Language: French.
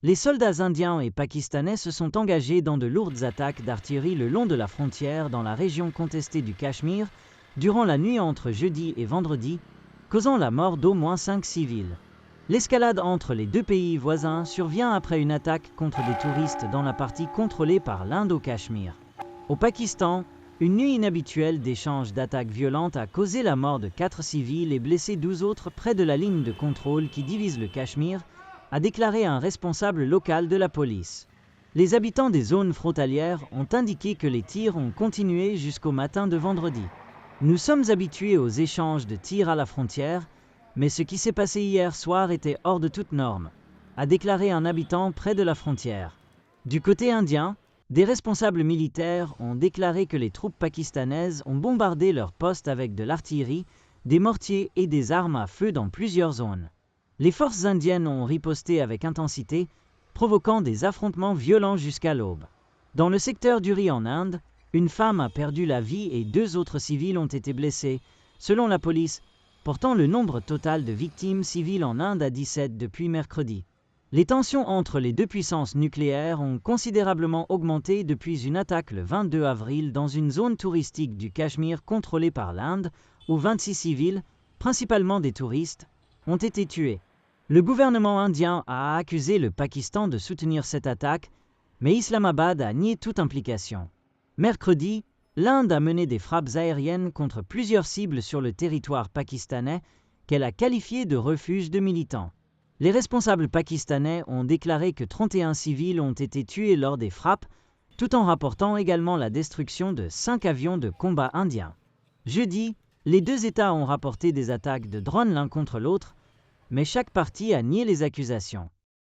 Les soldats indiens et pakistanais se sont engagés dans de lourdes attaques d'artillerie le long de la frontière dans la région contestée du Cachemire durant la nuit entre jeudi et vendredi, causant la mort d'au moins 5 civils. L'escalade entre les deux pays voisins survient après une attaque contre des touristes dans la partie contrôlée par l'Inde au Cachemire. Au Pakistan, une nuit inhabituelle d'échanges d'attaques violentes a causé la mort de 4 civils et blessé 12 autres près de la ligne de contrôle qui divise le Cachemire, a déclaré un responsable local de la police. Les habitants des zones frontalières ont indiqué que les tirs ont continué jusqu'au matin de vendredi. Nous sommes habitués aux échanges de tirs à la frontière, mais ce qui s'est passé hier soir était hors de toute norme, a déclaré un habitant près de la frontière. Du côté indien, des responsables militaires ont déclaré que les troupes pakistanaises ont bombardé leurs postes avec de l'artillerie, des mortiers et des armes à feu dans plusieurs zones. Les forces indiennes ont riposté avec intensité, provoquant des affrontements violents jusqu'à l'aube. Dans le secteur d'Uri en Inde, une femme a perdu la vie et 2 autres civils ont été blessés, selon la police, portant le nombre total de victimes civiles en Inde à 17 depuis mercredi. Les tensions entre les deux puissances nucléaires ont considérablement augmenté depuis une attaque le 22 avril dans une zone touristique du Cachemire contrôlée par l'Inde, où 26 civils, principalement des touristes, ont été tués. Le gouvernement indien a accusé le Pakistan de soutenir cette attaque, mais Islamabad a nié toute implication. Mercredi, l'Inde a mené des frappes aériennes contre plusieurs cibles sur le territoire pakistanais qu'elle a qualifiées de refuges de militants. Les responsables pakistanais ont déclaré que 31 civils ont été tués lors des frappes, tout en rapportant également la destruction de 5 avions de combat indiens. Jeudi, les deux États ont rapporté des attaques de drones l'un contre l'autre, mais chaque partie a nié les accusations.